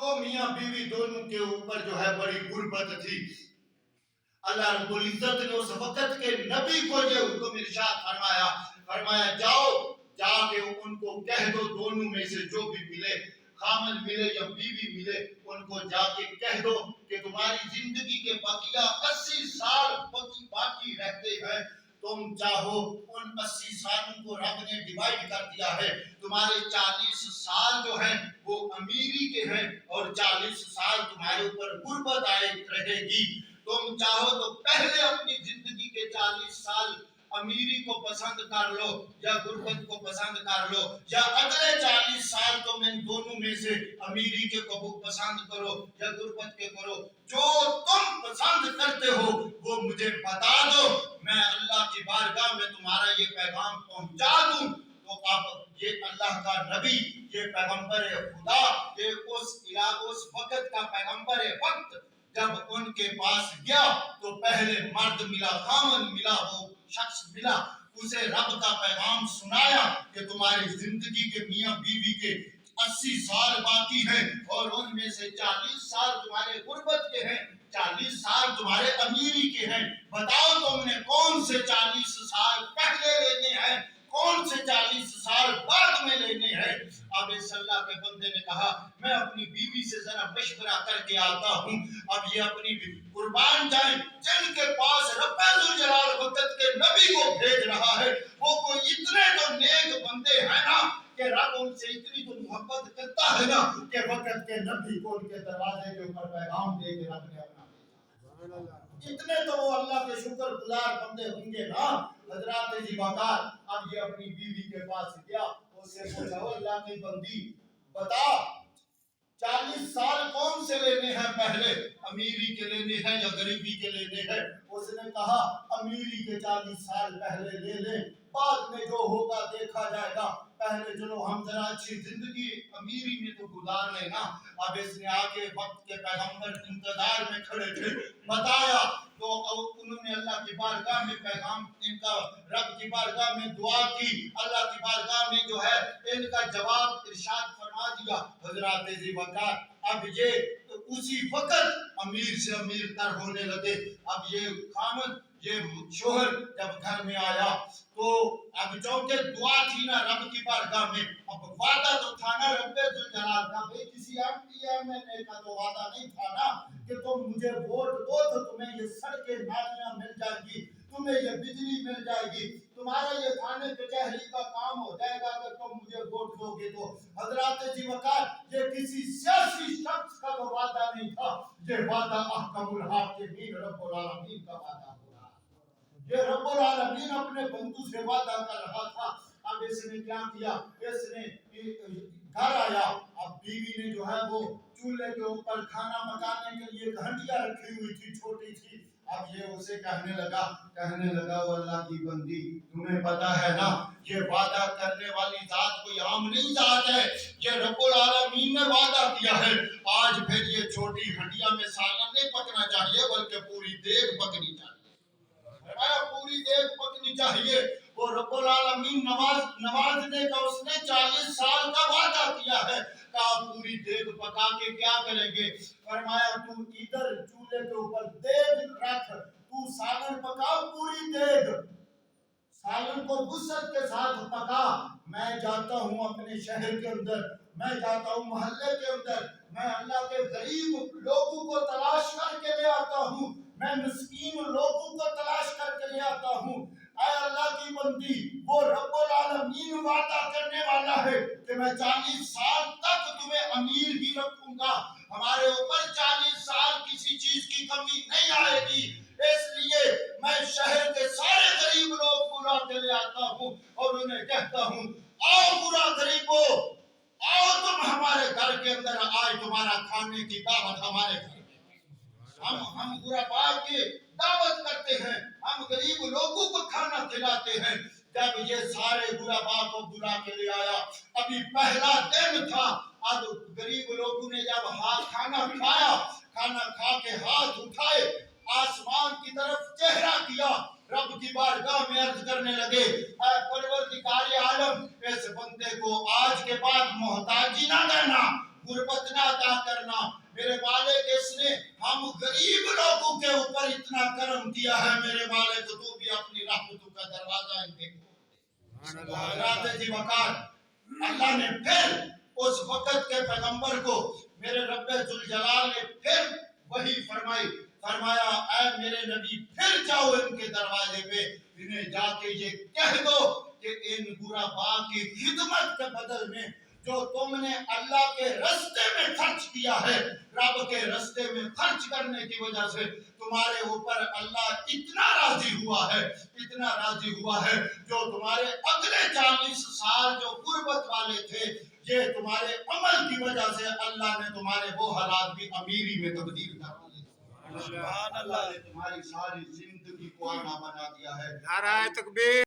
تو میاں بیوی دونوں کے اوپر جو ہے بڑی غربت تھی. اللہ رب العزت نے اس وقت کے نبی کو یہ حکم ارشاد فرمایا جاؤ جا کے ان کو کہہ دو دونوں میں سے جو بھی ملے, خامن ملے یا بیوی ملے, ان کو جا کے کہہ دو کہ تمہاری زندگی کے بقیہ 80 سال باقی رہتے ہیں. تم چاہو ان 80 سالوں کو رب نے ڈیوائیڈ کر دیا ہے. تمہارے 40 سال جو ہیں وہ امیری کے ہیں اور 40 سال تمہارے اوپر غربت آئے رہے گی. تم چاہو تو پہلے اپنی زندگی کے 40 سال امیری کو پسند کر لو یا غربت کو پسند کر لو, یا اگلے 40 سال تم ان دونوں میں سے امیری کے کو پسند کرو یا غربت کے کرو. جو تم پسند کرتے ہو وہ مجھے بتا دو, میں اللہ کی بارگاہ میں تمہارا یہ پیغام پہنچا دوں. تو اب یہ اللہ کا نبی, یہ پیغمبر خدا, یہ اس وقت کا پیغمبر وقت جب ان کے پاس گیا تو پہلے مرد ملا, خامن ملا, وہ شخص ملا, اسے رب کا پیغام سنایا کہ تمہاری زندگی کے میاں بیوی کے 80 سال باقی ہیں اور ان میں سے 40 سال تمہارے غربت کے ہیں, 40 سال تمہارے امیری کے ہیں. بتاؤ تم نے کون سے 40 سال پہلے لینے ہیں, کون سے 40 سال بعد میں لینے ہیں. اب اس اللہ کے بندے نے کہا میں اپنی بیوی سے ذرا مشورہ کر کے آتا ہوں. اب یہ اپنی قربان جائیں جن کے پاس رب ذوالجلال وقت کے نبی کو بھیج رہا ہے, وہ کوئی اتنے تو نیک بندے ہیں نا کہ رب ان سے اتنی تو محبت کرتا ہے نا کہ وقت کے نبی کو ان کے دروازے کے اوپر پیغام دے کے رب نے اپنا بھیجا. اتنے تو وہ اللہ کے شکر گزار بندے ہوں گے نا حضرات جی وقار. اب یہ اپنی بیوی کے پاس گیا, اس سے پوچھا اللہ کی بندی بتا 40 سال کون سے لینے ہیں, پہلے امیری کے لینے ہیں یا غریبی کے لینے ہیں. اس نے کہا امیری کے 40 سال پہلے لے لیں, بعد میں جو ہوگا دیکھا جائے گا, پہلے چلو ہم ذرا اچھی زندگی امیری میں تو گزار لیں نا. اب اس نے آگے وقت کے پیغمبر انتظار میں کھڑے تھے, بتایا تو انہوں نے اللہ کی بارگاہ میں پیغام, ان کا رب کی بارگاہ میں دعا کی, اللہ کی بارگاہ میں جو ہے ان کا جواب ارشاد فرما دیا. حضرات ذی وقار اب یہ اسی وقت امیر سے امیر تر ہونے لگے. اب یہ خامد, یہ شوہر جب گھر میں آیا تو اب چونکہ دعا تھی نا رب کی بارگاہ میں, اب وعدہ تو تھا نا رب ذوالجلال کا, بھئی کسی ایم کا تو وعدہ نہیں تھا نا کہ تم مجھے ووٹ دو تو تمہیں یہ سڑکیں نالیاں مل جائیں گی, تمہیں یہ بجلی مل جائے گی, تمہارا یہ کھانے کچہری کا کام ہو جائے گا اگر تم مجھے ووٹ دو گے تو. حضرات جی وقار یہ کسی سیاسی شخص کا تو وعدہ نہیں تھا, یہ وعدہ احکم الحاکمین رب العالمین کا وعدہ ہو رہا. یہ رب العالمین اپنے بندوں سے وعدہ کر رہا تھا. اب اس نے کیا کیا, اس نے گھر آیا, اب بیوی نے جو ہے وہ چولہے کے اوپر کھانا پکانے کے لیے ہنڈیاں رکھی ہوئی تھی, چھوٹی تھی. اب یہ اسے کہنے لگا وہ اللہ کی بندی تمہیں پتا ہے نا یہ وعدہ کرنے والی ذات کوئی عام نہیں ذات ہے, یہ رب العالمین نے وعدہ کیا ہے. آج پھر یہ چھوٹی ہنڈیاں میں سالن نہیں پکنا چاہیے بلکہ پوری دیگ پکنی چاہیے, پوری دیگ پکنی چاہیے. وہ رب العالمین نوازنے کا اس نے 40 سال کا وعدہ کیا ہے, کہا پوری دیگ پکا کے کیا کریں گے. فرمایا تو ادھر چولہے کے اوپر دیگ رکھ, تو سالن پکا پوری دیگ, سالن کو وسعت کے ساتھ پکا. میں جاتا ہوں اپنے شہر کے اندر, میں جاتا ہوں محلے کے اندر, میں اللہ کے غریب لوگوں کو تلاش کر کے لے آتا ہوں, میں مسکین لوگوں کو تلاش کر کے لے آتا ہوں. اے اللہ کی بندی وہ رب العالمین وعدہ کرنے والا ہے کہ میں 40 سال تک تمہیں امیر ہی رکھوں گا, ہمارے اوپر 40 سال کسی چیز کی کمی نہیں آئے گی. اس لیے میں شہر کے سارے غریب لوگ کو لا کے لے آتا ہوں اور انہیں کہتا ہوں آؤ برا غریبو, آؤ تم ہمارے گھر کے اندر, آج تمہارا کھانے کی دعوت ہمارے گھر میں. ہم غربا کی دعوت کرتے ہیں, ہم غریب لوگوں کو کھانا کھلاتے ہیں. جب یہ سارے غربا کو بلا کے لے آیا, ابھی پہلا دن تھا, اب غریب لوگوں نے جب کھانا کھایا, کھانا کھا کے ہاتھ اٹھائے, آسمان کی طرف چہرہ کیا, رب کی بارگاہ میں عرض کرنے لگے اے پروردگار عالم اس بندے کو آج کے بعد محتاجی نہ کرنا, غربت نہ عطا کرنا, میرے مالک اس نے ہم غریب لوگوں کے اوپر اتنا کرم کیا ہے، میرے مالک تو بھی اپنی رحمتوں کا دروازہ ان کے حضرات جی وقار اللہ نے پھر اس وقت کے پیغمبر کو میرے رب ذوالجلال نے پھر وہی فرمایا اے میرے نبی پھر جاؤ ان کے دروازے پہ، انہیں جا کے یہ کہہ دو کہ ان غرباء کی خدمت کے بدل میں جو تم نے اللہ کے رستے میں خرچ کیا ہے، رب کے رستے میں خرچ کرنے کی وجہ سے تمہارے اوپر اللہ اتنا راضی ہوا ہے جو تمہارے اگلے 40 سال جو غربت والے تھے، یہ تمہارے عمل کی وجہ سے اللہ نے تمہارے وہ حالات بھی امیری میں تبدیل کر دیے۔ سبحان اللہ نے تمہاری ساری زندگی کو آنا بنا دیا ہے۔ نعرہ تکبیر۔